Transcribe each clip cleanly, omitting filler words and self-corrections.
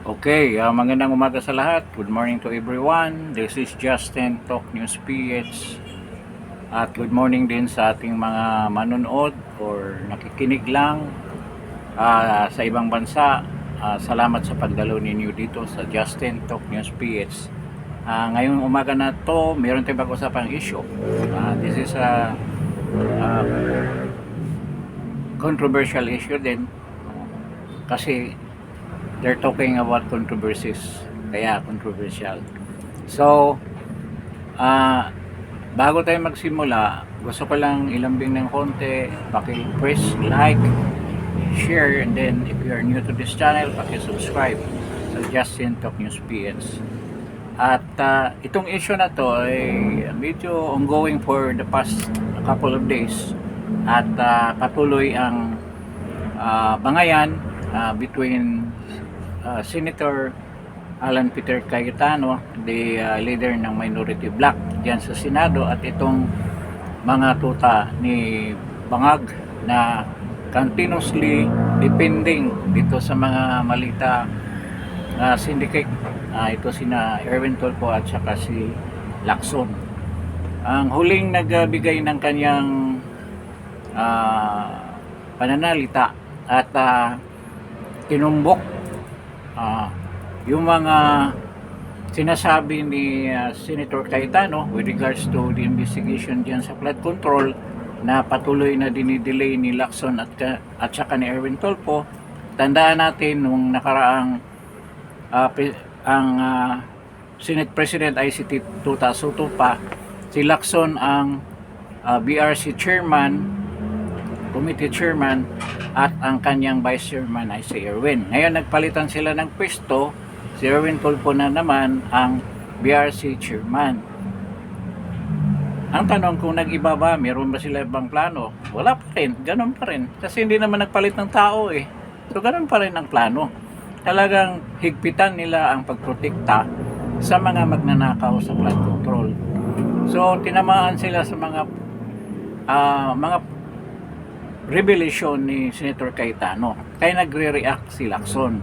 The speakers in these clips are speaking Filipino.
Okay, magandang umaga sa lahat. Good morning to everyone. This is Justin, Talk News PH. At good morning din sa ating mga manonood or nakikinig lang sa ibang bansa. Salamat sa pagdalo ninyo dito sa Justin, Talk News PH. Ngayong umaga na to, meron tayong pag-usapang issue. This is a controversial issue din kasi they're talking about controversies, kaya controversial. So bago tayo magsimula, gusto ko lang ilambing ng konti, paki-press like, share, and then if you are new to this channel, paki-subscribe sa Justin Talk News PH. At itong issue na to ay medyo ongoing for the past couple of days at patuloy ang bangayan between Senator Alan Peter Cayetano, the leader ng minority bloc diyan sa Senado, at itong mga tuta ni Bangag na continuously depending dito sa mga malita syndicate. Ito sina Erwin Tulfo at saka si Lacson. Ang huling nagbigay ng kanyang pananalita at tinumbok yung mga sinasabi ni Senator Cayetano with regards to the investigation diyan sa flood control na patuloy na dinidelay ni Lacson at saka ni Erwin Tulfo. Tandaan natin nung nakaraang ang Senate President ICT Tuta Soto pa, si Lacson ang BRC Chairman, Committee Chairman, at ang kanyang Vice Chairman ay si Erwin. Ngayon nagpalitan sila ng pwesto, si Erwin Tulfo na naman ang BRC Chairman. Ang tanong, kung nag-iba ba, meron ba sila ibang plano? Wala pa rin, ganun pa rin. Kasi hindi naman nagpalit ng tao eh. So ganun pa rin ang plano. Talagang higpitan nila ang pagprotekta sa mga magnanakaw sa flood control. So tinamaan sila sa mga revelation ni Senator Cayetano, kaya nagre-react si Lacson.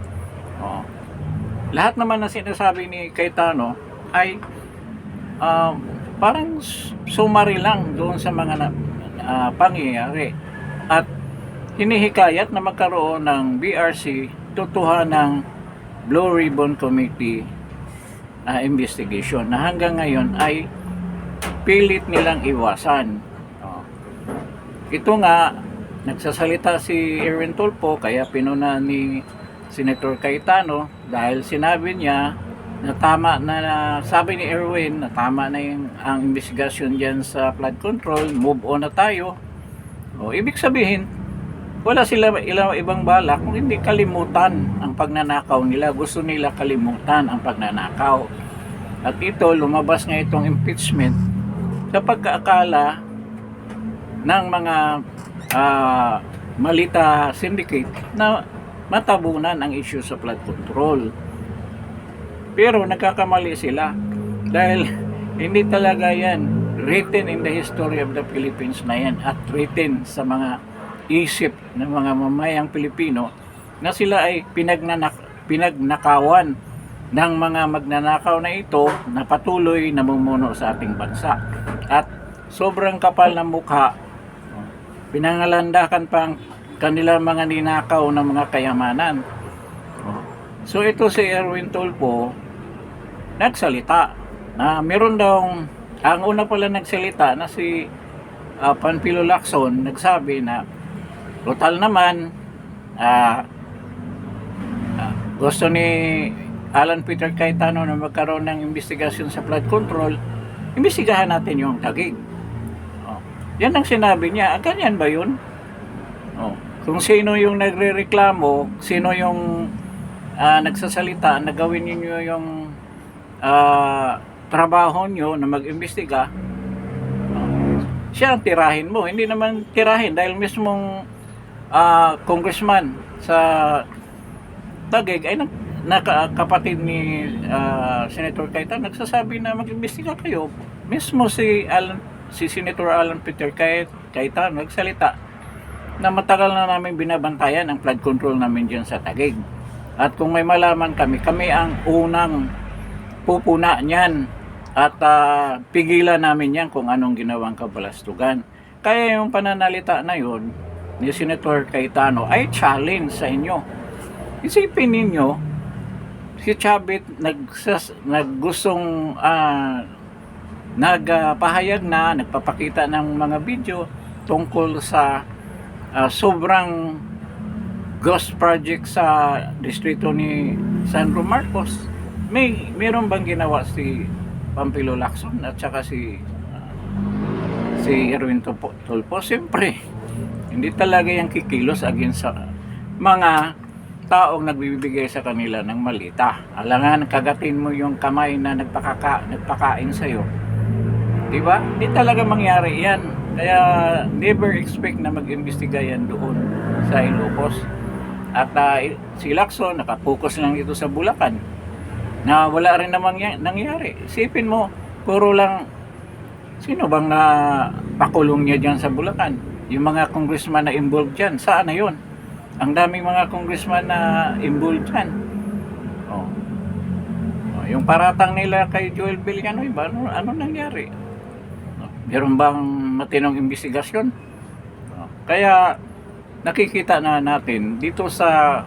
Lahat naman na sinasabi ni Cayetano ay parang summary lang doon sa mga pangyayari at hinihikayat na magkaroon ng BRC tutuhan ng Blue Ribbon Committee investigation na hanggang ngayon ay pilit nilang iwasan. Ito nga, nagsasalita si Erwin Tulfo, kaya pinuna ni Senator Cayetano dahil sinabi niya na tama na, sabi ni Erwin na tama na ang investigasyon diyan sa flood control, move on na tayo. Ibig sabihin, wala sila ibang balak kung hindi kalimutan ang pagnanakaw nila. Gusto nila kalimutan ang pagnanakaw. At ito, lumabas nga itong impeachment sa pagkaakala ng mga malita syndicate na matabunan ang issue sa flood control. Pero nagkakamali sila dahil hindi talaga yan written in the history of the Philippines na yan, at written sa mga isip ng mga mamayang Pilipino na sila ay pinagnakawan ng mga magnanakaw na ito na patuloy namumuno sa ating bansa. At sobrang kapal ng mukha, pinangalandakan pa ang kanilang mga ninakaw ng mga kayamanan. So ito si Erwin Tulfo nagsalita na meron daw, ang una pala nagsalita na si Panfilo Lacson, nagsabi na total naman gusto ni Alan Peter Cayetano na magkaroon ng investigasyon sa flood control, imbestigahan natin yung Taguig. Yan ang sinabi niya. Ganyan ba yun? Kung sino yung nagre-reklamo, sino yung nagsasalita na gawin niyo yung trabaho nyo na mag-imbestiga, siya ang tirahin mo. Hindi naman tirahin dahil mismong congressman sa Taguig ay kapatid ni Senator Cayetano nagsasabi na mag-imbestiga kayo. Mismo si Senator Alan Peter Cayetano nagsalita na matagal na namin binabantayan ang flood control namin dyan sa Taguig. At kung may malaman kami, kami ang unang pupuna niyan at pigilan namin yan kung anong ginawang kabalastugan. Kaya yung pananalita na yun ni Senator Cayetano ay challenge sa inyo. Isipin ninyo, si Chavit naggustong nagpahayag na, nagpapakita ng mga video tungkol sa sobrang ghost project sa distrito ni Sandro Marcos. Meron bang ginawa si Pampilo Lacson at saka si Erwin Tulfo? Siyempre, hindi talaga yung kikilos against sa mga taong nagbibigay sa kanila ng malita. Alangan, kagatin mo yung kamay na nagpakain sa'yo. Diba? Hindi talaga mangyari yan. Kaya never expect na mag-imbestiga yan doon sa Ilocos. At si Lacson, nakapokus lang ito sa Bulacan na wala rin namang nangyari. Isipin mo, puro lang, sino bang pakulong niya dyan sa Bulacan? Yung mga congressman na involved dyan, saan na yun? Ang daming mga congressman na involved dyan. Yung paratang nila kay Joel Villanoy, ano nangyari? Meron bang matinong investigasyon? Kaya nakikita na natin dito sa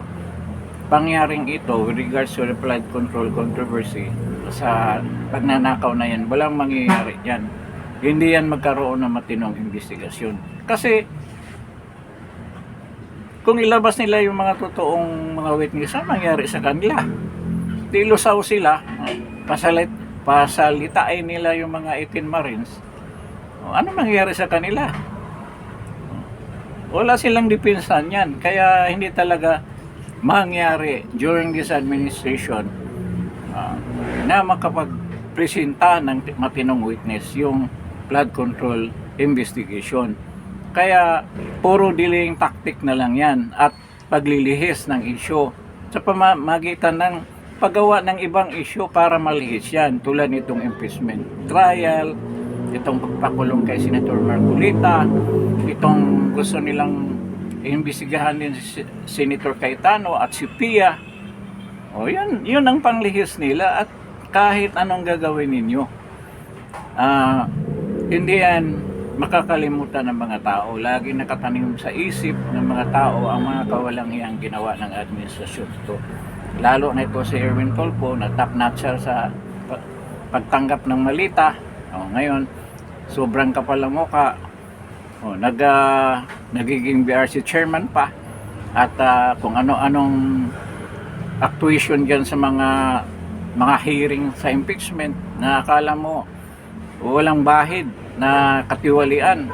pangyaring ito with regards to the flood control controversy, sa pagnanakaw na yan, walang mangyayari yan. Hindi yan magkaroon ng matinong investigasyon. Kasi kung ilabas nila yung mga totoong mga witness, ang mangyari sa kanila? Dilusaw sila, pasalitain nila yung mga 18 Marines. Ano mangyayari sa kanila? Wala silang depensa niyan. Kaya hindi talaga mangyari during this administration na makapagpresenta ng matinong witness yung flood control investigation. Kaya puro delaying tactic na lang yan at paglilihis ng issue sa pamamagitan ng paggawa ng ibang issue para malihis yan, tulad nitong impeachment trial, itong pagpakulong kay Senator Marcolita, itong gusto nilang imbestigahan din si Senator Cayetano at si Pia. Yun ang panglihis nila. At kahit anong gagawin ninyo, hindi yan makakalimutan ng mga tao. Lagi nakatanim sa isip ng mga tao ang mga kawalanghiyang ginawa ng administrasyon ito. Lalo na ito si Erwin Tulfo na top notcher sa pagtanggap ng malita. Ngayon, sobrang kapal ang mukha. Nagiging BRC chairman pa. At kung ano-anong actuation dyan sa mga hearing sa impeachment na akala mo walang bahid na katiwalian.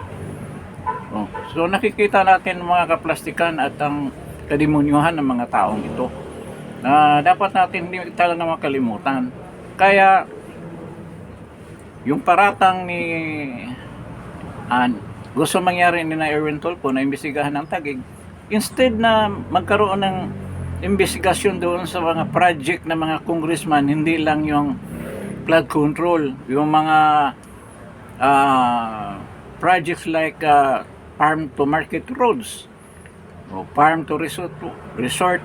So nakikita natin mga kaplastikan at ang kadimunyuhan ng mga taong ito na dapat natin hindi talaga makalimutan. Kaya yung paratang ni gusto mangyari ni na Erwin Tulfo na imbestigahan ng Taguig, instead na magkaroon ng investigasyon doon sa mga project ng mga congressman, hindi lang yung flood control, yung mga projects like farm to market roads o farm to resort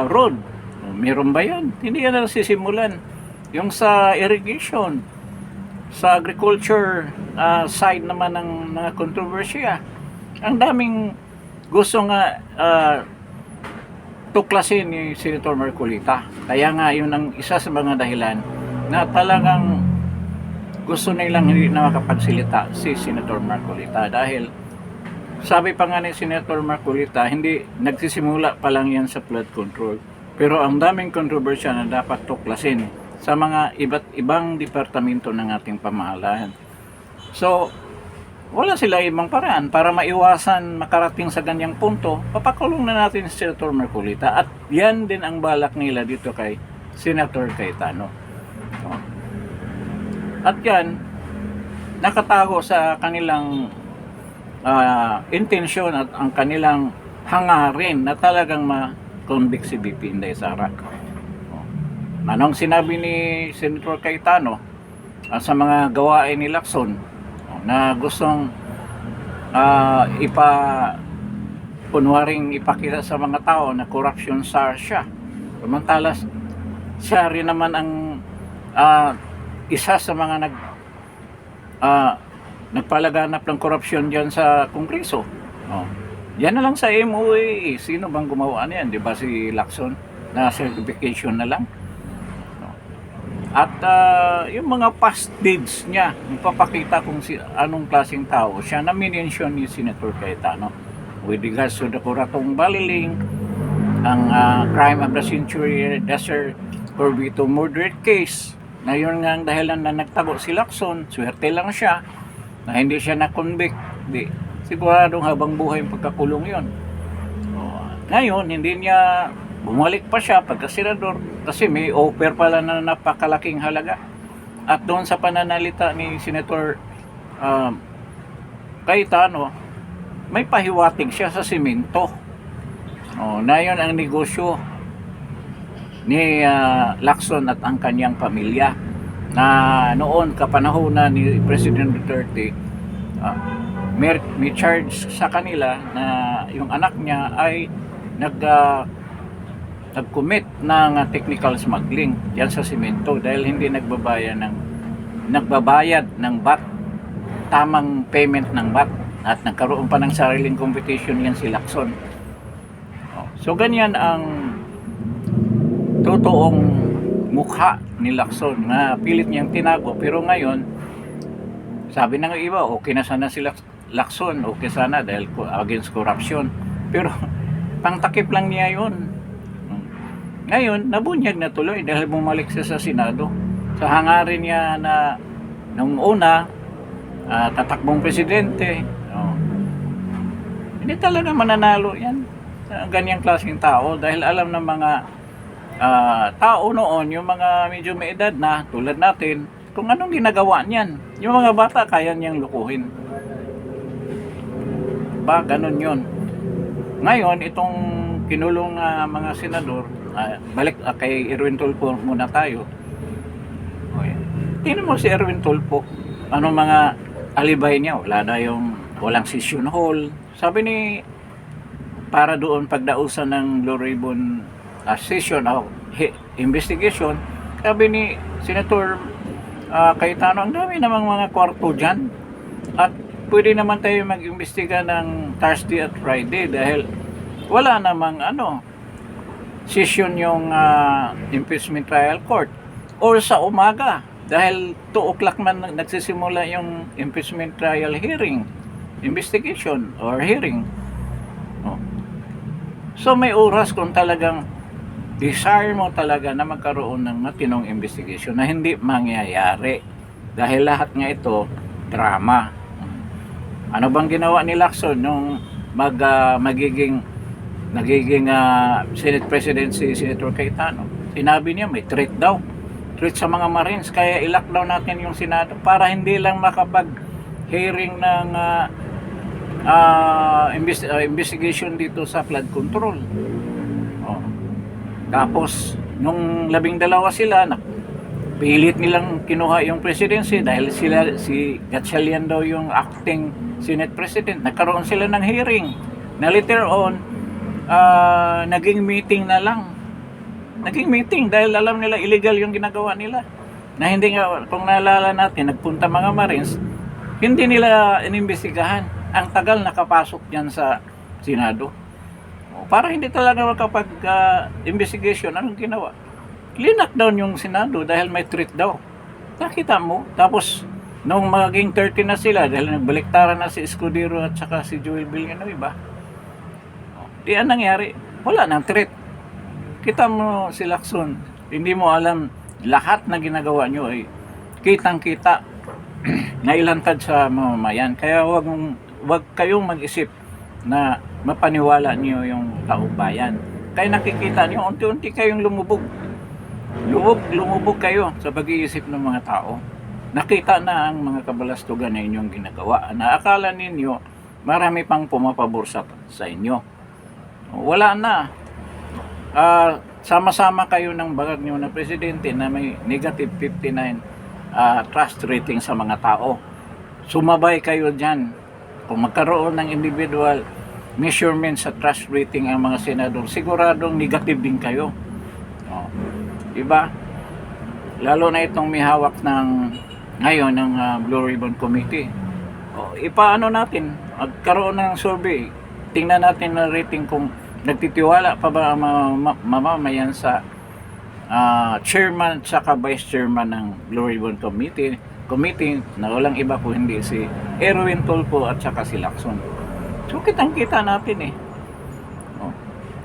road. Meron ba yan? Hindi yan nasisimulan. Yung sa irrigation, sa agriculture side naman ng mga kontrobersya, ang daming gusto nga tuklasin ni Senator Marcolita. Kaya nga yun ang isa sa mga dahilan na talagang gusto nilang hindi na makapagsilita si Senator Marcolita, dahil sabi pa nga ni Senator Marcolita, hindi nagsisimula pa lang yan sa flood control, pero ang daming kontrobersya na dapat tuklasin sa mga iba't ibang departamento ng ating pamahalaan. So wala sila ibang paraan para maiwasan makarating sa ganyang punto. Papakulong na natin si Senator Marcolita, at yan din ang balak nila dito kay Senator Cayetano. At yan nakatago sa kanilang intensyon at ang kanilang hangarin na talagang ma-convict si BP Inday Sara. Anong sinabi ni Senator Cayetano sa mga gawain ni Lacson na gustong kunwaring ipakita sa mga tao na corruption star siya. Samantala, siya rin naman ang ah, isa sa mga nagpalaganap ng korupsyon diyan sa Kongreso. Oh. Yan na lang sa MOA. Sino bang gumawa niyan? 'Di ba si Lacson na certification na lang? At yung mga past deeds niya, ipapakita kung anong klaseng tao siya na minention ni Senator Cayetano with regards to the Coratong Baliling, ang crime of the century, Desert Corvito murder case, na yun nga ang dahilan na nagtago si Lacson. Swerte lang siya na hindi siya na-convict. Di, siguradong habang buhay yung pagkakulong yun. Ngayon, hindi niya bumalik pa siya pagka senador kasi may offer pala na napakalaking halaga. At doon sa pananalita ni Senator Cayetano, may pahiwatig siya sa simento. Na yun ang negosyo ni Lacson at ang kanyang pamilya, na noon kapanahonan ni President Duterte, may charge sa kanila na yung anak niya ay nag-commit ng technical smuggling yan sa simento dahil hindi nagbabayad ng VAT, tamang payment ng VAT, at nagkaroon pa ng sariling competition yan si Lacson. So ganyan ang totoong mukha ni Lacson na pilit niyang tinago, pero ngayon sabi ng iba okay na sana si Lacson, okay sana dahil against corruption, pero pangtakip lang niya yun. Ngayon nabunyag na tuloy dahil bumalik siya sa Senado sa hangarin niya na nung una tatakbong presidente. Hindi talaga mananalo yan ganyang klaseng tao dahil alam ng mga tao noon, yung mga medyo may edad na tulad natin, kung anong ginagawa niyan. Yung mga bata kaya niyang lukuhin. Ba, ganun yun. Ngayon, itong kinulong mga senador, balik kay Erwin Tulfo muna tayo. Okay. Tingnan mo si Erwin Tulfo, anong mga alibay niya? Walang session hall. Sabi ni, para doon pagdausan ng Blue Ribbon session o investigation, sabi ni Senator Cayetano, ang dami namang mga kwarto dyan at pwede naman tayo mag-imbestiga ng Thursday at Friday dahil wala namang session yung impeachment trial court, or sa umaga dahil 2 o'clock man nagsisimula yung impeachment trial hearing, investigation or hearing. So may oras kung talagang desire mo talaga na magkaroon ng matinong investigation na hindi mangyayari dahil lahat nga ito drama. Ano bang ginawa ni Lacson nung nagiging Senate President si Senator Cayetano? Sinabi niya may threat daw, threat sa mga Marines, kaya i-lockdown natin yung Senado para hindi lang makapag-hearing ng investigation dito sa flood control. Tapos nung 12 sila, pilit nilang kinuha yung presidency dahil si Gatchalian daw yung acting Senate President. Nagkaroon sila ng hearing na later on naging meeting na lang. Naging meeting dahil alam nila illegal yung ginagawa nila. Na hindi nga, kung naalala natin, nagpunta mga Marines, hindi nila inimbestigahan. Ang tagal nakapasok dyan sa Senado. Para hindi talaga makapag-investigation, anong ginawa? Linakdown yung Senado dahil may threat daw. Nakita mo? Tapos, nung maging 30 na sila, dahil nagbaliktaran na si Escudero at saka si Joel Villanueva, di ang nangyari, wala nang threat. Kita mo si Lacson, hindi mo alam, lahat na ginagawa nyo ay kitang-kita na ilantad sa mamamayan. Kaya wag kayong mag-isip na mapaniwala niyo yung kaumbayan. Kaya nakikita niyo, unti-unti kayong lumubog kayo sa pag-iisip ng mga tao. Nakita na ang mga kabalastugan na inyong ginagawa na akala ninyo marami pang pumapabor sa inyo. Wala na. Sama-sama kayo ng bagag niyo na presidente na may negative 59 trust rating sa mga tao. Sumabay kayo dyan. Kung magkaroon ng individual measurement sa trust rating ang mga senador, siguradong negative din kayo. Diba? Lalo na itong may hawak ng ngayon ng Blue Ribbon Committee. Ipaano natin, magkaroon ng survey. Tingnan natin na rating kung nagtitiwala pa ba ang mamamayan sa chairman at saka vice chairman ng Blue Ribbon Committee na walang iba po hindi si Erwin Tulfo at saka si Lacson. So kitang-kita natin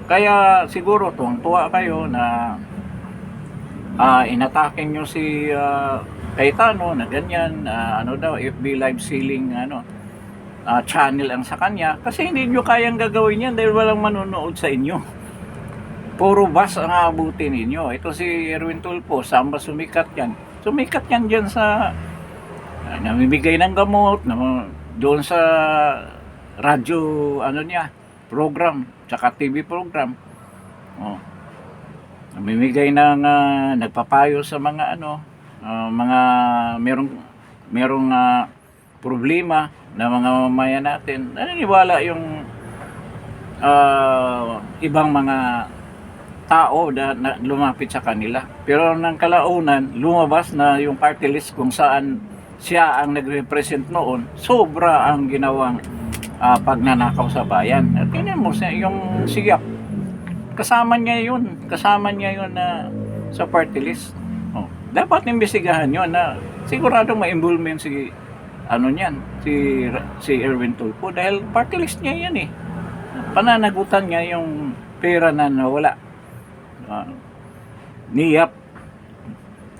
Kaya siguro tuwang-tuwa kayo na inatake nyo si Cayetano na ganyan, FB live ceiling channel ang sa kanya, kasi hindi nyo kayang gagawin yan dahil walang manonood sa inyo. Puro bus ang aabutin ninyo. Ito si Erwin Tulfo, saan ba sumikat yan? Sumikat yan dyan sa namimigay ng gamot, doon sa radyo program, tsaka TV program. Namimigay ng nagpapayo sa mga mga merong problema na mga mamamayan natin. Naniniwala yung ibang mga tao na lumapit sa kanila. Pero nang kalaunan, lumabas na yung party list kung saan siya ang nagrepresent noon, sobra ang ginawang pagnanakaw sa bayan. At tingnan mo yung siyak, kasama niya yun na sa party list. Dapat imbestigahan yun na siguradong ma-involvement si Erwin Tulfo dahil party list niya yan pananagutan niya yung pera na nawala. Niyap,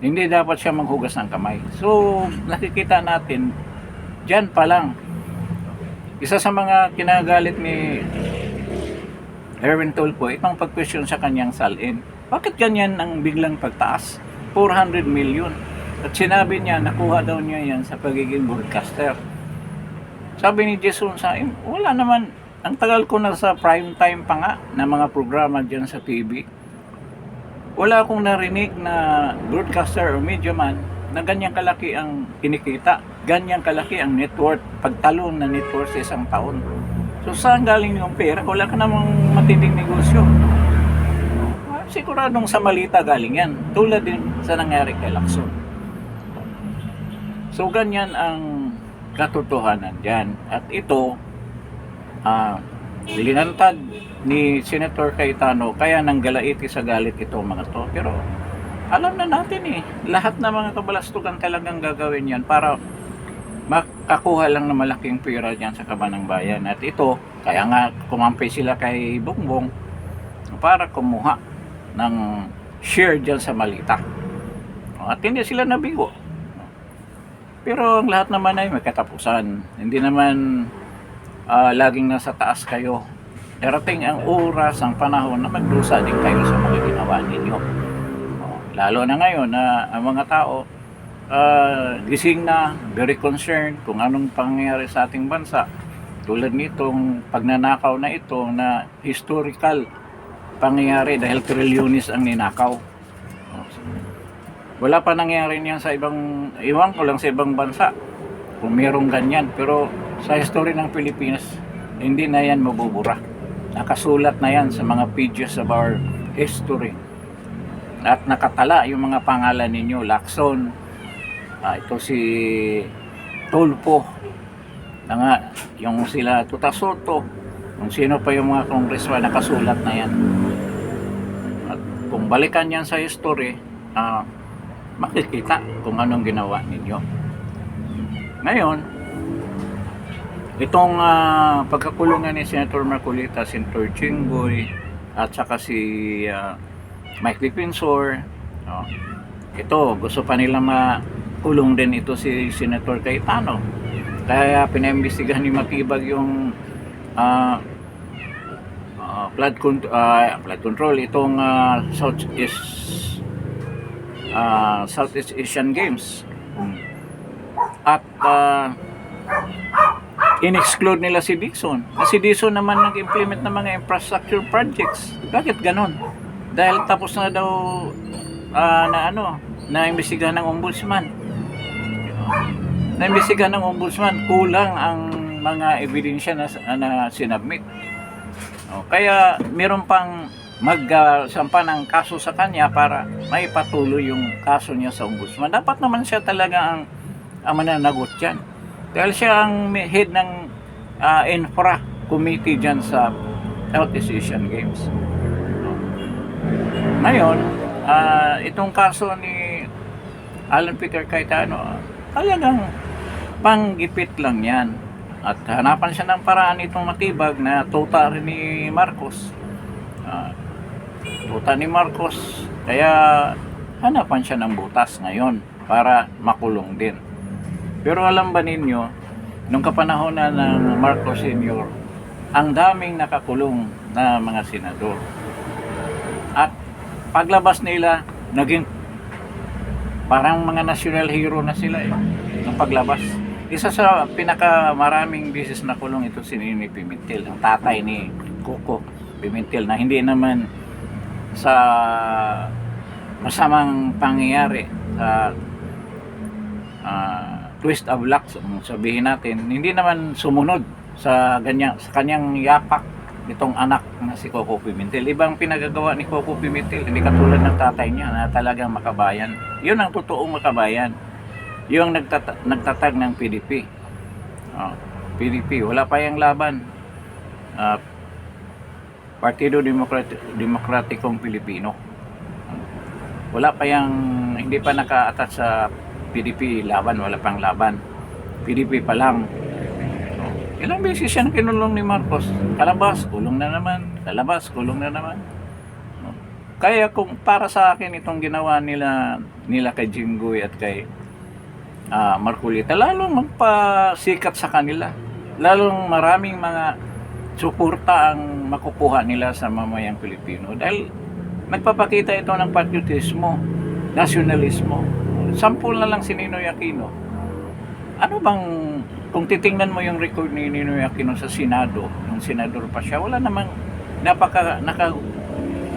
hindi dapat siya maghugas ng kamay. So nakikita natin dyan pa lang, isa sa mga kinagalit ni Erwin Tulfo itong pag-question sa kanyang salin. Bakit ganyan ang biglang pagtaas? 400 million. At sinabi niya, nakuha daw niya yan sa pagiging broadcaster. Sabi ni Jason sa akin, wala naman, ang tagal ko na sa prime time pa nga na mga programa dyan sa TV. Wala akong narinig na broadcaster o media man na ganyang kalaki ang kinikita, ganyang kalaki ang net worth, pagtalon na net worth sa isang taon. So saan galing yung pera? Wala ka namang matinding negosyo. Siguradong sa malita galing yan, tulad din sa nangyari kay Lacson. So ganyan ang katotohanan dyan. At ito linantad ni Senator Cayetano, kaya nanggalaiti sa galit itong mga to. Pero alam na natin lahat ng mga kabalastugan talagang gagawin yan para makakuha lang ng malaking pera dyan sa kabanang bayan. At ito, kaya nga kumampi sila kay Bongbong para kumuha ng share dyan sa malita. At hindi sila nabigo. Pero ang lahat naman ay may katapusan. Hindi naman laging nasa taas kayo. Darating ang oras, ang panahon na magdusa din kayo sa mga ginawa ninyo. Lalo na ngayon na ang mga tao gising na, very concerned kung anong pangyayari sa ating bansa. Tulad nitong pagnanakaw na ito na historical pangyayari dahil trilyonis ang ninakaw. Wala pa nangyari niyan sa iwan ko lang sa ibang bansa kung merong ganyan, pero sa history ng Pilipinas hindi na yan mabubura. Nakasulat na yan sa mga pages of our history at nakatala yung mga pangalan ninyo, Lacson, ito si Tulfo na nga, yung sila Tuta Soto, kung sino pa yung mga congressman, nakasulat na yan. At kung balikan yan sa history, makikita kung anong ginawa ninyo. Ngayon, itong pagkakulungan ni Senator Marcolita, Senator Jinggoy, at saka si Mike Defensor, ito, gusto pa nila makulong din ito si Senator Cayetano. Kaya pinaimbestigahan ni Matibag yung flood control itong Southeast Asian Games. At in-exclude nila si Dixon. Si Dixon naman nag-implement ng mga infrastructure projects. Bakit ganon? Dahil tapos na daw na imbestigahan ng ombudsman. Na-imbestigahan ng ombudsman, kulang ang mga ebidensya na sinubmit. Kaya meron pang magsampa ng kaso sa kanya para maipatuloy yung kaso niya sa ombudsman. Dapat naman siya talaga ang mananagot dyan. Dahil siya ang head ng infra committee dyan sa Southeast Asian Games. Ngayon, itong kaso ni Alan Peter Cayetano, talagang panggipit lang yan. At hanapan siya ng paraan itong matibag na tuta rin ni Marcos. Tuta ni Marcos, kaya hanapan siya ng butas ngayon para makulong din. Pero alam ba ninyo, nung kapanahonan ng Marcos Sr., ang daming nakakulong na mga senador. At paglabas nila, naging parang mga national hero na sila nung paglabas. Isa sa pinakamaraming beses na kulong ito si Ninoy Pimentel, ang tatay ni Coco Pimentel, na hindi naman sa masamang pangyayari, sa twist of luck sabihin natin, hindi naman sumunod sa kanyang yapak itong anak na si Coco Pimentel. Ibang pinagagawa ni Coco Pimentel, hindi katulad ng tatay niya na talagang makabayan. Yun ang totoong makabayan, yung nagtatag ng PDP. PDP, wala pa yung laban. Partido Demokratikong Pilipino. Wala pa yung, hindi pa nakaatat sa PDP laban, wala pang laban. PDP pa lang. Ilang beses yan kinulong ni Marcos. Kalabas, kulong na naman. Kalabas, kulong na naman. Kaya kung para sa akin itong ginawa nila kay Jinggoy at kay Marcolita, lalong magpasikat sa kanila. Lalong maraming mga suporta ang makukuha nila sa mamayang Pilipino. Dahil nagpapakita ito ng patriotismo, nasyonalismo. Sampul na lang si Ninoy Aquino. Ano bang, kung titingnan mo yung record ni Ninoy Aquino sa Senado, nung senador pa siya, wala namang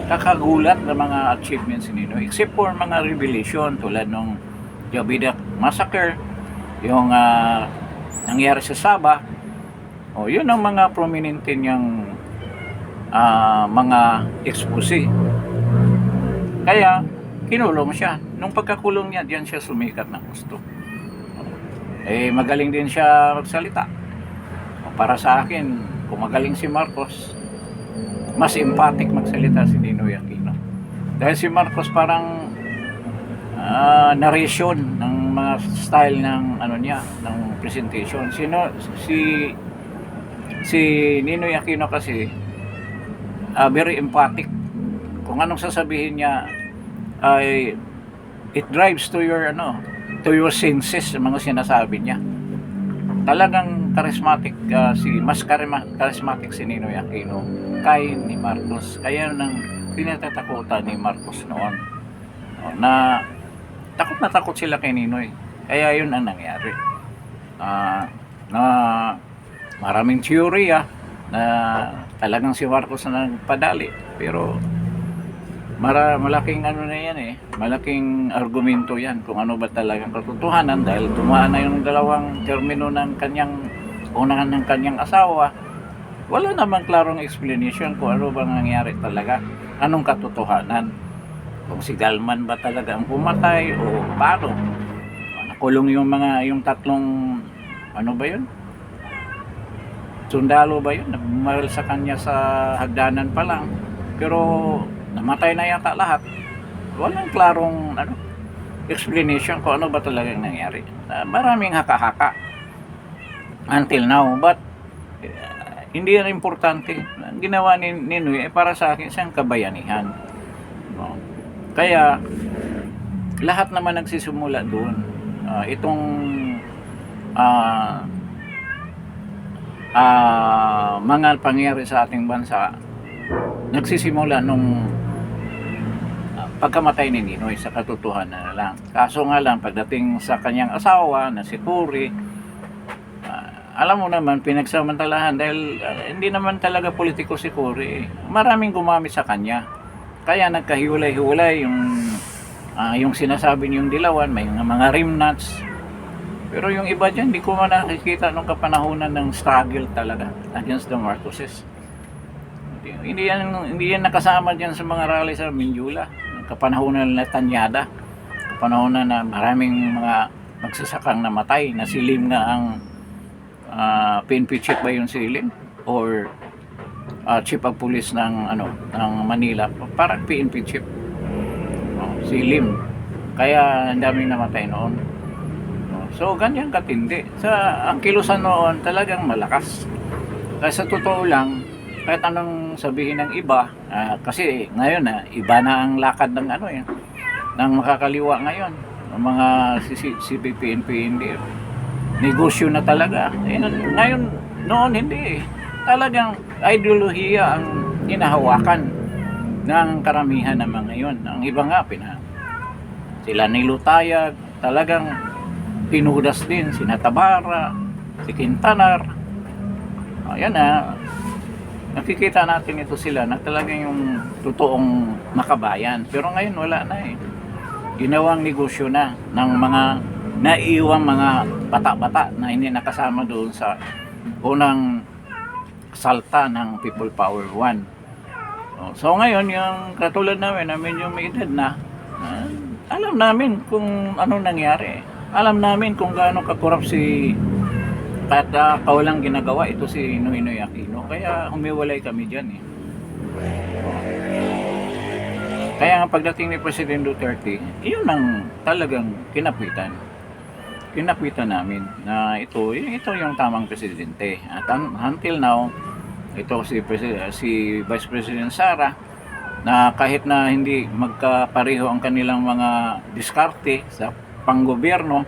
nakakagulat na mga achievements ni Ninoy, except for mga revelation tulad nung Jabida Massacre, yung nangyari sa Sabah. Yun ang mga prominente niyang mga expose. Kaya kinulong siya. Nung pagkakulong niya, diyan siya sumikat ng gusto. Magaling din siya magsalita. Para sa akin, kung magaling si Marcos, mas empathic magsalita si Ninoy Aquino. Dahil si Marcos parang narration ng mga style ng ng presentation. Si Ninoy Aquino kasi very empathic. Kung anong sasabihin niya ay it drives to your to your senses, mga sinasabi niya. Talagang charismatic, mas charismatic si Ninoy Aquino kay ni Marcos. Kaya nang pinatatakutan ni Marcos noon, na takot sila kay Ninoy. Kaya yun ang nangyari. Na maraming theory na talagang si Marcos na nagpadali, pero malaking na yan malaking argumento yan kung ano ba talagang katotohanan, dahil tumaan na yung dalawang termino ng unahan ng kanyang asawa. Wala namang klarong explanation kung ano bang nangyari talaga, anong katotohanan, kung si Galman ba talaga ang pumatay o paano. Nakulong yung tatlong ba yun, sundalo ba yun, nagmaril sa kanya sa hagdanan pa lang, pero namatay na yata lahat. Walang klarong explanation kung ano ba talagang nangyari. Maraming haka-haka until now, but hindi yan importante. Ang ginawa ni Ninoy para sa akin siyang kabayanihan. Kaya lahat naman nagsisimula doon. Itong mga pangyayari sa ating bansa nagsisimula nung pagkamatay ni Ninoy, sa katotohanan na lang. Kaso nga lang, pagdating sa kanyang asawa na si Cory, alam mo naman, pinagsamantalahan dahil hindi naman talaga politiko si Cory. Maraming gumamit sa kanya. Kaya nagkahiwalay-hiwalay yung sinasabi niyong dilawan, may mga rimnuts. Pero yung iba dyan, hindi ko man nakikita nung kapanahonan ng struggle talaga against the Marcoses. Hindi yan nakasama diyan sa mga rally sa Mindula. Kapanahonan na Tanyada. Kapanahonan na maraming mga magsasakang namatay. Nasilim nga ang PNP chief ba yung silim? Or chief of police ng Manila. Parang PNP chief. Silim. Kaya ang daming namatay noon. So, ganyan katindi. Ang kilusan noon talagang malakas. Kaya sa totoo lang, kahit anong sabihin ng iba, kasi ngayon iba na ang lakad ng ng makakaliwa ngayon. Ng mga CPP, NPND. Negosyo na talaga. Ngayon, noon hindi. Talagang ideolohiya ang hinahawakan ng karamihan ng mga yun. Ang iba nga, sila nilutayag, talagang tinudas din, si Natabara, si Quintanar. Ayan nakikita natin ito sila na talagang yung totoong makabayan. Pero ngayon wala na ginawang negosyo na ng mga naiiwang mga bata-bata na hindi nakasama doon sa unang salta ng People Power 1. So ngayon, yung katulad namin yung may edad na, alam namin kung ano nangyari. Alam namin kung gaano kakorap at kawalang ginagawa ito si Noynoy Aquino. Kaya humiwalay kami dyan Kaya ang pagdating ni President Duterte, yun ang talagang kinapitan namin na ito yung tamang presidente. At until now, ito si Vice President Sara, na kahit na hindi magkapareho ang kanilang mga diskarte sa panggobyerno,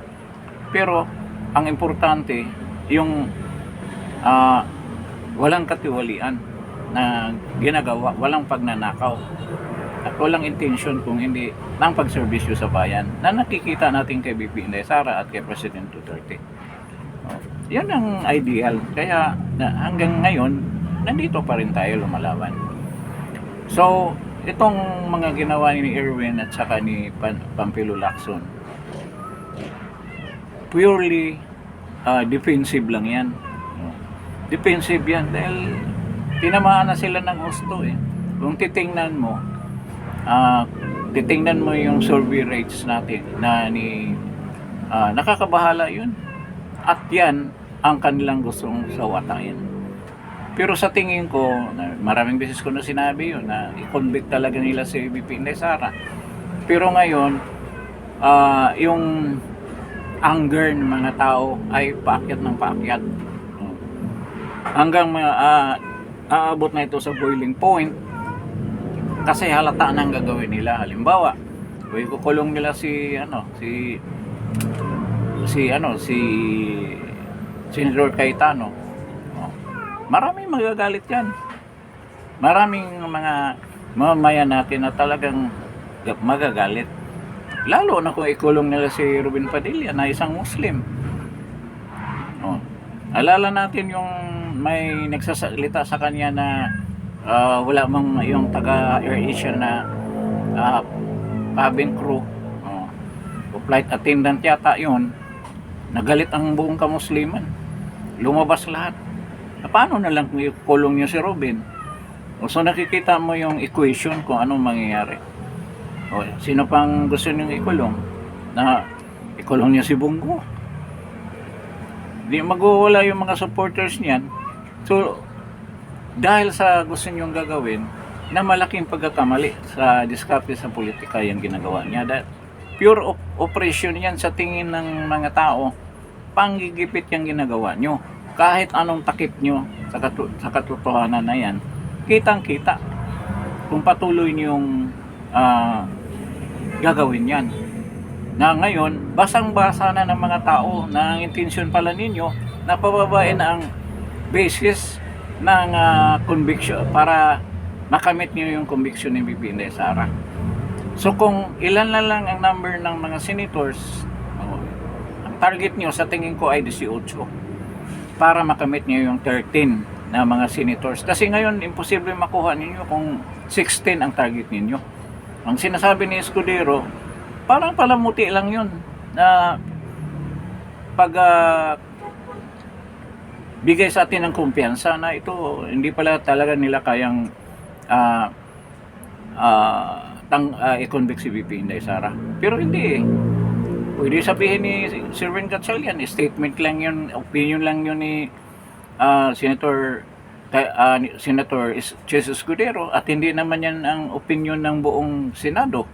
pero ang importante yung walang katiwalian na ginagawa, walang pagnanakaw at walang intention kung hindi ng pagserbisyo sa bayan na nakikita natin kay BP Inday Sara at kay President Duterte. Yan ang ideal. Kaya hanggang ngayon nandito pa rin tayo lumalaban. So itong mga ginawa ni Erwin at saka ni Pampilo Lacson, purely defensive lang yan. Defensive yan dahil tinamaan na sila ng husto Kung titingnan mo yung survey rates natin na nakakabahala yun. At yan ang kanilang gustong sawatain. Pero sa tingin ko, maraming beses ko na sinabi yun na i-convict talaga nila si BP Inday Sara. Pero ngayon, yung anger ng mga tao ay paakyat ng paakyat. Hanggang aabot na ito sa boiling point kasi halata na ang gagawin nila. Halimbawa, kukulong nila si Senator Cayetano. Maraming magagalit yan. Maraming mga mamamayan natin na talagang magagalit. Lalo na kung ikulong nila si Robin Padilla na isang Muslim. Alala natin yung may nagsasalita sa kanya na wala mang yung taga AirAsia na cabin crew o flight attendant yata yun, nagalit ang buong kamusliman, lumabas lahat. Paano na lang kung ikulong nyo si Robin? So nakikita mo yung equation kung anong mangyayari. Sino pang gusto nyo ikulong? Na ikulong nyo si Bongo. Di magwawala yung mga supporters niyan. So dahil sa gusto nyong gagawin na malaking pagkakamali sa diskarte sa politika yung ginagawa niya. That pure operation yan sa tingin ng mga tao, panggigipit yung ginagawa nyo. Kahit anong takip nyo sa katotohanan na yan, kitang kita kung patuloy nyong gagawin yan. Na ngayon, basang-basa na ng mga tao na ang intensyon pala ninyo na pababain ang basis ng conviction para makamit nyo yung conviction ni BP Inday Sara. So kung ilan na lang ang number ng mga senators, ang target nyo sa tingin ko ay 18 para makamit nyo yung 13 na mga senators. Kasi ngayon, imposible makuha ninyo kung 16 ang target ninyo. Ang sinasabi ni Escudero, parang palamuti lang yun na pag bigay sa atin ng kumpiyansa na ito hindi pala talaga nila kayang ah, i-convict si VP Inday Sara. Pero hindi eh. Pwede sabihin ni Sir Ren Gatchalian, statement lang yun, opinion lang yun ni Senator Jesus Escudero, at hindi naman yan ang opinion ng buong Senado.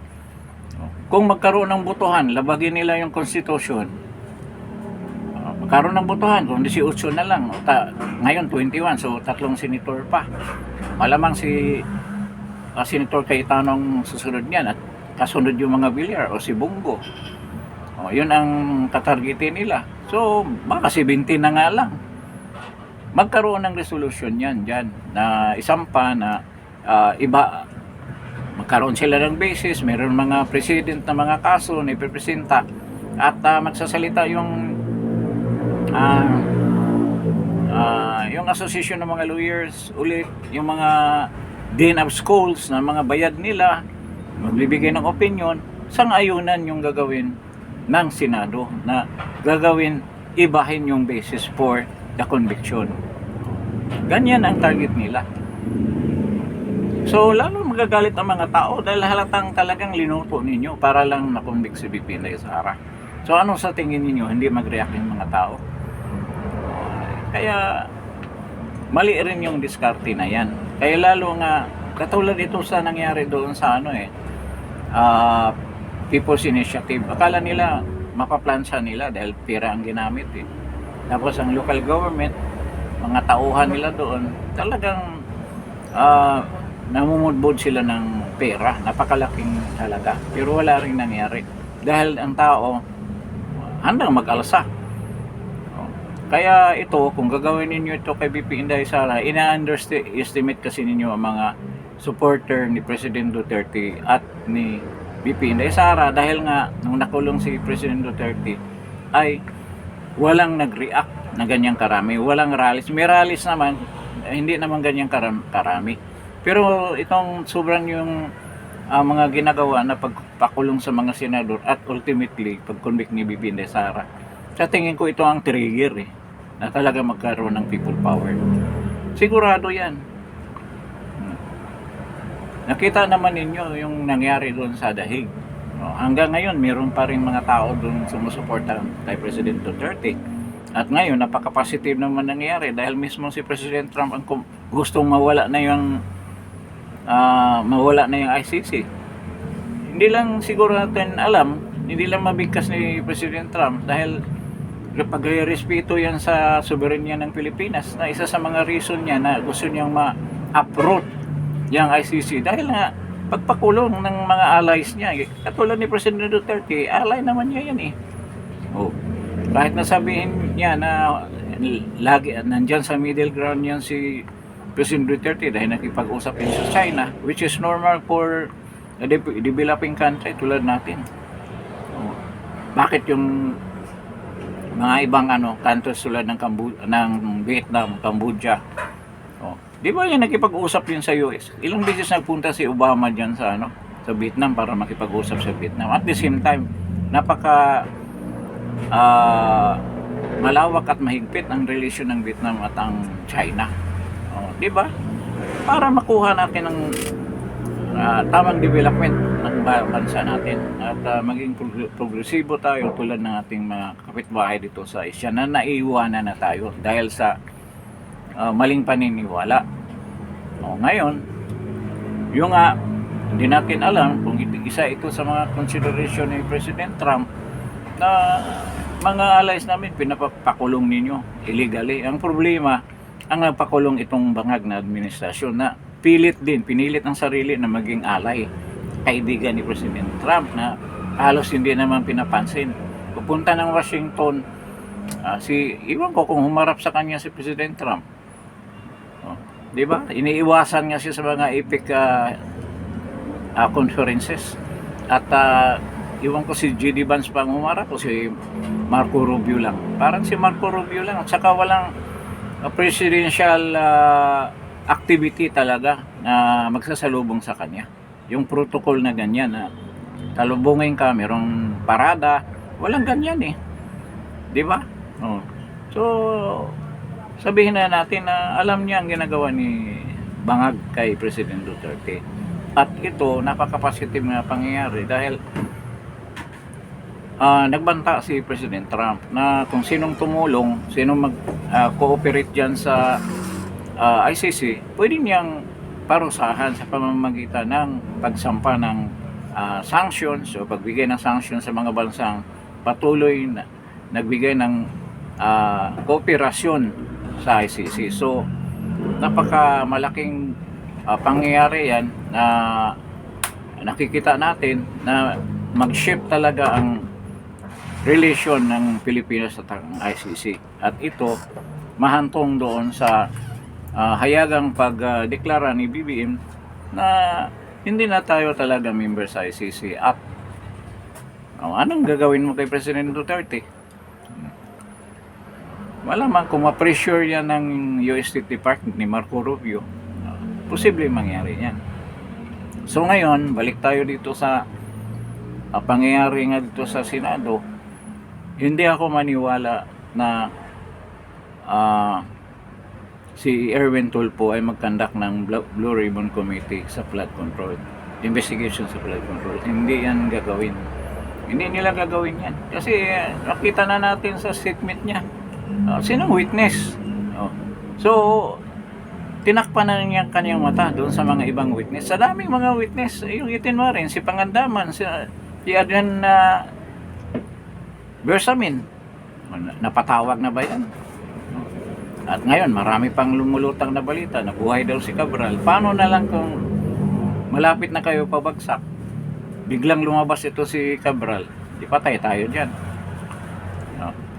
Kung magkaroon ng botohan, labagin nila yung Constitution. Magkaroon ng botohan, kung 18 na lang, ngayon 21, so 3 senator pa. Malamang si Senator Cayetano ang susunod niyan, at kasunod yung mga Villar o si Bongo. Yun ang tatargetin nila. So, baka 17 na nga lang. Magkaroon ng resolution yan dyan na isampa na iba, magkaroon sila ng basis, mayroon mga president na mga kaso na ipipresenta, at magsasalita yung association ng mga lawyers ulit, yung mga dean of schools na mga bayad nila, magbibigay ng opinion, sang-ayunan yung gagawin ng Senado na gagawin, ibahin yung basis for the conviction. Ganyan ang target nila. So, lalo magagalit ang mga tao dahil halatang talagang linuto ninyo para lang na-convict si VP Inday Sara. So, ano sa tingin ninyo? Hindi mag-react yung mga tao? Kaya, mali rin yung diskarte na yan. Kaya lalo nga, katulad ito sa nangyari doon sa People's Initiative. Akala nila mapaplansa nila dahil pera ang ginamit eh. Tapos ang local government, mga tauhan nila doon, talagang namumudbod sila ng pera, napakalaking halaga. Pero wala ring nangyari dahil ang tao handang mag-alsa. Kaya ito, kung gagawin ninyo ito kay VP Inday Sara, ina-underestimate kasi ninyo ang mga supporter ni President Duterte at ni VP Inday Sara, dahil nga nung nakulong si President Duterte ay walang nag-react na ganyang karami, walang rallies. May rallies naman, hindi naman ganyang karami. Pero itong sobrang yung mga ginagawa na pagpakulong sa mga senador at ultimately pag-convict ni VP Inday Sara, sa tingin ko ito ang trigger na talaga magkaroon ng people power. Sigurado yan. Nakita naman ninyo yung nangyari doon sa Dahig. Hanggang ngayon, meron pa rin mga tao doon sumusuporta kay President Duterte. At ngayon, napaka-positive naman nangyari dahil mismo si President Trump ang gustong mawala na yung ICC. Hindi lang siguro natin alam, hindi lang mabigkas ni President Trump dahil pag-respeto yan sa soberanya ng Pilipinas, na isa sa mga reason niya na gusto niyang ma-uproot yung ICC dahil nga pagpakulong ng mga allies niya. Katulad ni President Duterte, ally naman niya yan eh. Kahit nasabihin niya na lagi nandyan sa middle ground yan si President Duterte dahil nakipag-usap din sa China, which is normal for a developing country tulad natin. Bakit yung mga ibang countries tulad ng Vietnam, Cambodia, di ba yan nakipag-usap yun sa US? Ilang beses nagpunta si Obama dyan sa Vietnam para makipag-usap sa Vietnam. At the same time, napaka malawak at mahigpit ang relasyon ng Vietnam at ang China. Di ba? Para makuha natin ng tamang development ng bansa natin at maging progresibo tayo tulad ng ating mga kapitbahay dito sa Asia na naiiwanan na tayo dahil sa maling paniniwala. Ngayon, yung hindi natin alam kung isa ito sa mga consideration ni President Trump na mga allies namin pinapakulong ninyo illegally. Ang problema, ang nagpakulong itong bangag na administrasyon na pinilit ang sarili na maging ally, kaibigan ni President Trump na halos hindi naman pinapansin. Pupunta ng Washington, iwan ko kung humarap sa kanya si President Trump. Di ba? Iniiwasan nga siya sa mga epic conferences. At iwan ko si J.D. Vance pang humarap o si Marco Rubio lang. Parang si Marco Rubio lang. At saka walang presidential activity talaga na magsasalubong sa kanya. Yung protocol na ganyan na talubungin ka, merong parada, walang ganyan eh. Di ba? So, sabihin na natin na alam niya ang ginagawa ni bangag kay President Duterte. At ito, napaka-positive na pangyayari dahil nagbanta si President Trump na kung sinong tumulong, sinong mag-cooperate dyan sa ICC, pwede niyang parusahan sa pamamagitan ng pagsampa ng sanctions o pagbigay ng sanctions sa mga bansang patuloy na nagbigay ng kooperasyon sa ICC. So, napaka malaking pangyayari yan na nakikita natin na mag-shift talaga ang relation ng Pilipinas at ang ICC. At ito, mahantong doon sa hayagang pagdeklara ni BBM na hindi na tayo talaga member sa ICC. At anong gagawin mo kay President Duterte? Malamang kung ma-pressure yan ng US State Department ni Marco Rubio, posible mangyari yan. So ngayon, balik tayo dito sa pangyayari nga dito sa Senado. Hindi ako maniwala na si Erwin Tulfo ay mag-conduct ng Blue Ribbon Committee sa flood control. Investigation sa flood control. Hindi yan gagawin. Hindi nila gagawin yan. Kasi nakita na natin sa statement niya. Sinong witness? So, tinakpan na niya kanyang mata doon sa mga ibang witness. Sa daming mga witness, yung itinwarin, si Pangandaman, si Adrian Bersamin. Napatawag na ba yan? At ngayon, marami pang lumulutang na balita, nabuhay daw si Cabral. Paano na lang kung malapit na kayo pabagsak, biglang lumabas ito si Cabral, di patay tayo dyan.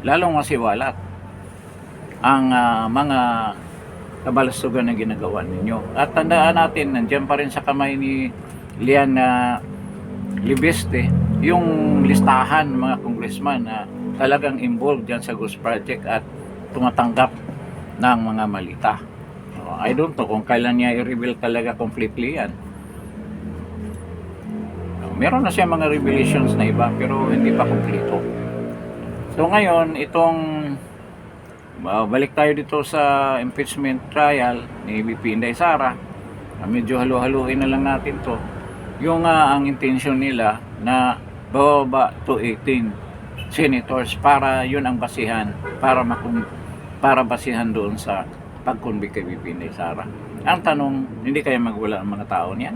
Lalong masiwalat ang mga kabalastugan na ginagawa ninyo. At tandaan natin, nandiyan pa rin sa kamay ni Lian Libeste yung listahan ng mga congressman na talagang involved dyan sa Ghost Project at tumatanggap ng mga malita. I don't know kung kailan niya i-reveal talaga completely yan. Meron na siya mga revelations na iba pero hindi pa kompleto. So ngayon, itong balik tayo dito sa impeachment trial ni VP Inday Sara. Medyo halu-haluin na lang natin to. Yung ang intention nila na bababa to 18 senators para yun ang basihan para basihan doon sa pag-convict kay VP Inday Sara. Ang tanong, hindi kaya magwala ang mga tao niyan?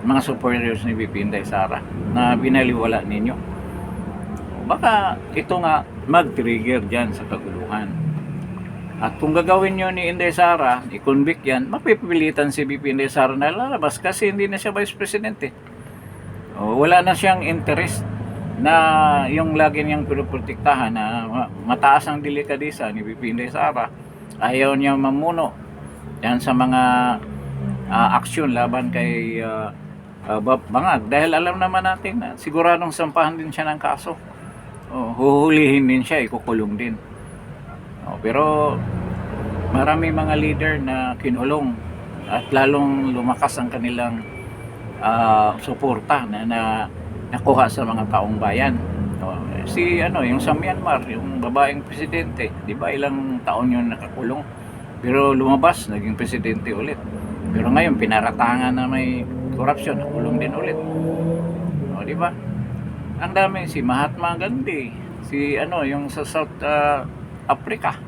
Mga supporters ni VP Inday Sara na binaliwala ninyo? Baka ito nga mag-trigger dyan sa kaguluhan. At kung gagawin nyo ni Inday Sara, i-convict yan, mapipilitan si VP Inday Sara na lalabas kasi hindi na siya Vice President eh. Wala na siyang interest na yung lagi niyang pinuprotektahan na mataas ang delikadesa ni VP Inday Sara. Ayaw niya mamuno yan sa mga aksyon laban kay Bangag dahil alam naman natin na siguradong sampahan din siya ng kaso. Huhulihin din siya, ikukulong din. Pero marami mga leader na kinulong at lalong lumakas ang kanilang suporta na nakuha sa mga taong bayan. Yung sa Myanmar, yung babaeng presidente, di ba ilang taon yun nakakulong, pero lumabas, naging presidente ulit. Pero ngayon pinaratangan na may corruption, nakulong din ulit. Di ba? Ang dami, si Mahatma Gandhi, yung sa South Africa.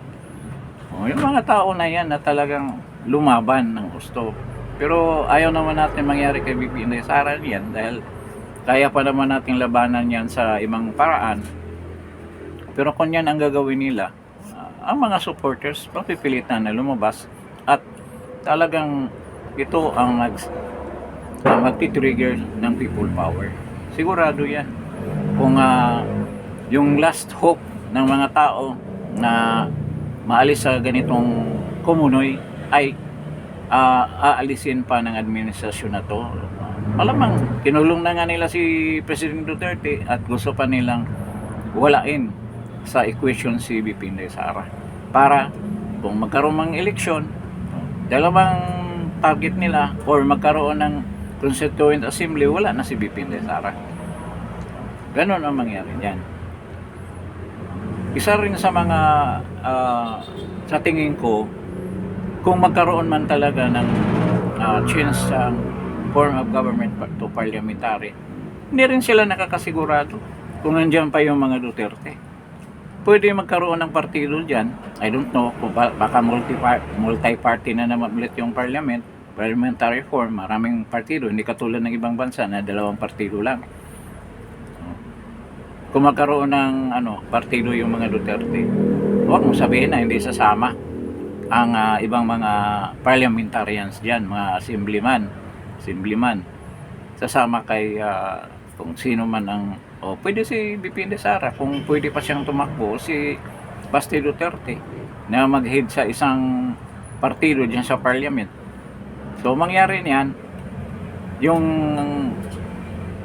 Yung mga tao na yan na talagang lumaban ng gusto. Pero ayaw naman natin mangyari kay VP Inday Sara yan dahil kaya pa naman nating labanan yan sa ibang paraan. Pero kung yan ang gagawin nila, ang mga supporters papipilitan na lumabas at talagang ito ang magti-trigger ng people power. Sigurado yan. Kung yung last hope ng mga tao na maalis sa ganitong kumunoy ay aalisin pa ng administrasyon na to, malamang kinulong na nga nila si President Duterte at gusto pa nilang walain sa equation si VP Inday Sara para kung magkaroon ng eleksyon, dalawang target nila or magkaroon ng Constituent Assembly, wala na si VP Inday Sara. Ganon ang mangyari dyan. Isa rin sa mga sa tingin ko, kung magkaroon man talaga ng change ang form of government to parliamentary, hindi rin sila nakakasigurado kung nandiyan pa yung mga Duterte. Pwede magkaroon ng partido dyan. I don't know kung baka multi-party na naman ulit yung parliamentary form, maraming partido, hindi katulad ng ibang bansa na 2 partido lang. Kung magkaroon ng partido yung mga Duterte, huwag mong sabihin na hindi sasama ang ibang mga parliamentarians dyan, mga assemblyman, sasama kay kung sino man ang pwede si BP Sara, kung pwede pa siyang tumakbo, si Basti Duterte na mag-head sa isang partido dyan sa parliament. So mangyari niyan, yung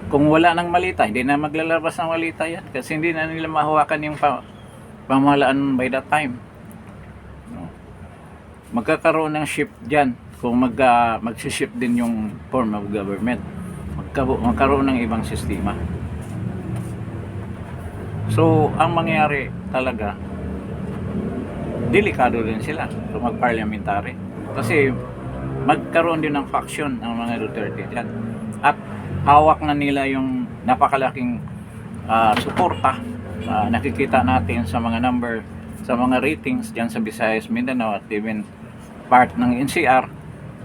kung wala ng malita, hindi na maglalabas ng malita yan kasi hindi na nila mahawakan yung pamahalaan by that time. Magkakaroon ng shift dyan kung magsishift din yung form of government, magkaroon ng ibang sistema. So ang mangyari talaga, delikado din sila kung mag-parliamentary kasi magkaroon din ng faction ang mga Duterte dyan at hawak na nila yung napakalaking suporta. Nakikita natin sa mga number, sa mga ratings dyan sa Visayas, Mindanao at even part ng NCR,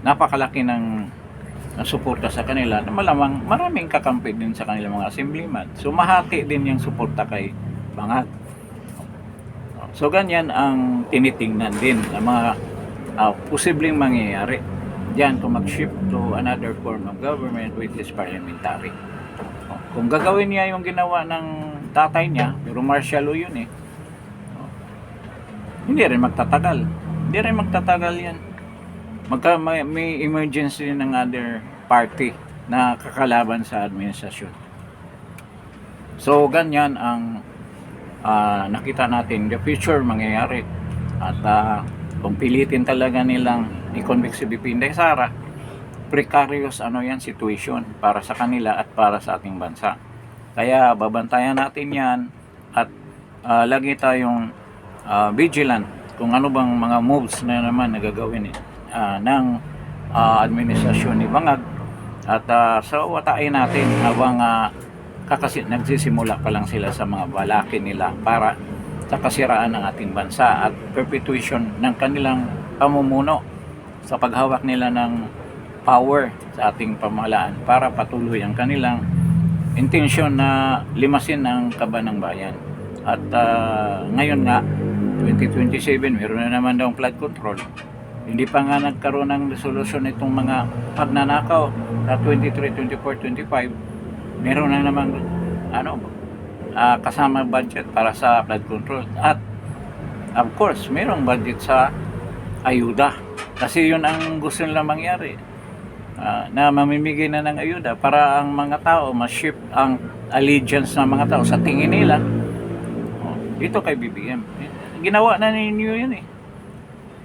napakalaki ng suporta sa kanila na malamang maraming kakampi din sa kanilang mga assemblyman. So mahati din yung suporta kay Bangag. So ganyan ang tinitingnan din ng mga posibleng mangyayari diyan kung mag-shift to another form of government which is parliamentary. Kung gagawin niya yung ginawa ng tatay niya, pero martial law yun hindi rin magtatagal yan. May emergency ng other party na kakalaban sa administrasyon. So ganyan ang nakita natin the future mangyayari. At kung pilitin talaga nilang i-convict si BP Sara, precarious yan situation para sa kanila at para sa ating bansa. Kaya babantayan natin yan at lagi tayong vigilant kung ano bang mga moves na naman nagagawin ng administrasyon ni Bangag at watain natin habang nagsisimula pa lang sila sa mga balaki nila para sa kasiraan ng ating bansa at perpetuation ng kanilang pamumuno sa paghawak nila ng power sa ating pamahalaan para patuloy ang kanilang intensyon na limasin ang kaban ng bayan. At ngayon nga 2027 meron na naman daw flood control. Hindi pa nga nagkaroon ng resolution itong mga pagnanakaw sa 23, 24, 25. Meron na naman kasama budget para sa flood control. At of course, merong budget sa ayuda. Kasi yun ang gusto nila mangyari. Na mamimigay na ng ayuda para ang mga tao ma-shift ang allegiance ng mga tao sa tingin nila dito kay BBM. Ginawa na ninyo yun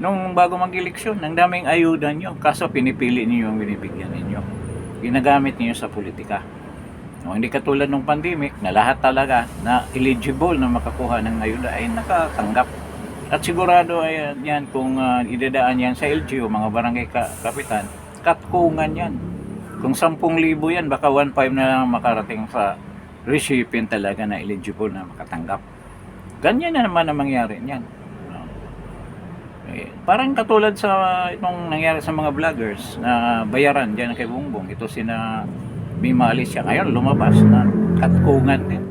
nung bago mag-eleksyon, ang daming ayuda nyo, kaso pinipili niyo yung binibigyan ninyo. Ginagamit niyo sa politika. Hindi katulad ng pandemic na lahat talaga na eligible na makakuha ng ayuda ay nakatanggap. At sigurado ay yan kung idadaan yan sa LGU, mga barangay kapitan, katkungan yan. Kung 10,000 yan, baka 1.5 na lang makarating sa recipient talaga na eligible na makatanggap. Ganyan na naman ang mangyari niyan. Parang katulad sa itong nangyari sa mga vloggers na bayaran dyan kay Bongbong. Ito sina Mima Alicia. Ngayon lumabas na katkungan din.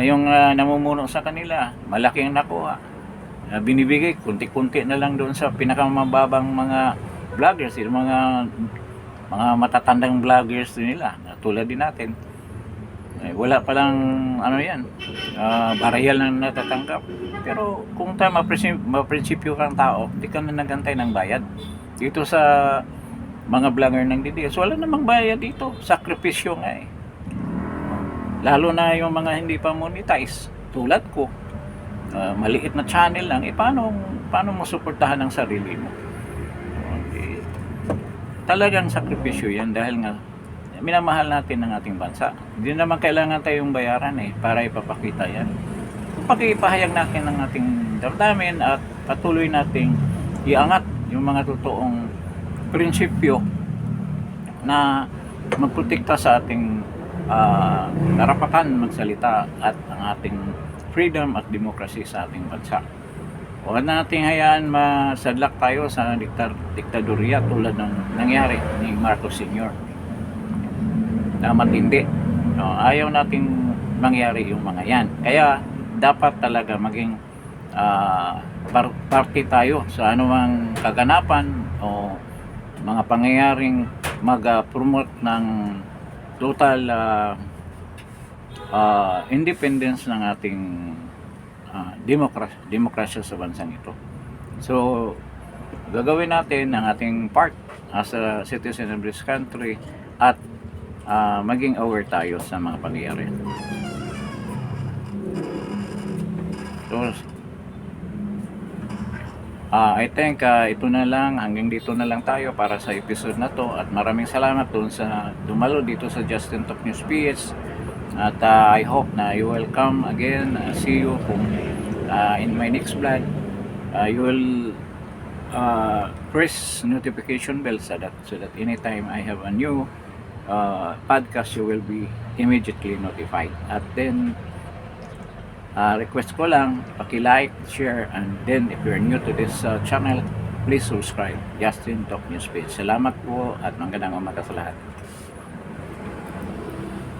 Yung namumuno sa kanila, malaking nakuha. Binibigay, kunti-kunti na lang doon sa pinakamababang mga vloggers. Yung mga matatandang vloggers din nila. Tulad din natin. Wala palang barayal na natatanggap. Pero kung tayo maprinsipyo kang tao, hindi ka na nagantay ng bayad. Dito sa mga vlogger ng DDS, wala namang bayad dito. Sakripisyo nga Lalo na yung mga hindi pa monetize, tulad ko. Maliit na channel lang, paano mo suportahan ang sarili mo? Talagang sakripisyo yan dahil nga minamahal natin ang ating bansa. Hindi naman kailangan tayong bayaran para ipapakita yan. Pakipahayag natin ang ating damdamin at patuloy nating iangat yung mga totoong prinsipyo na magprotekta sa ating karapatan magsalita at ang ating freedom at democracy sa ating bansa. Huwag nating hayaan masadlak tayo sa diktadorya tulad ng nangyari ni Marcos Sr. na matindi. No, ayaw nating mangyari yung mga yan. Kaya dapat talaga maging party tayo sa anumang kaganapan o mga pangyayaring mag-promote ng total independence ng ating demokrasya sa bansang ito. So, gagawin natin ang ating part as a citizen of this country at maging aware tayo sa mga pangyayari. So, I think ito na lang, hanggang dito na lang tayo para sa episode na to, at maraming salamat doon sa dumalo dito sa Justin Talk News PH, at I hope na you will come again. See you in my next vlog. You will press notification bell so that anytime I have a new podcast, you will be immediately notified. At then request ko lang, paki-like, share, and then if you're new to this channel, please subscribe. Justin Talk News Page. Salamat po at magandang umaga sa lahat.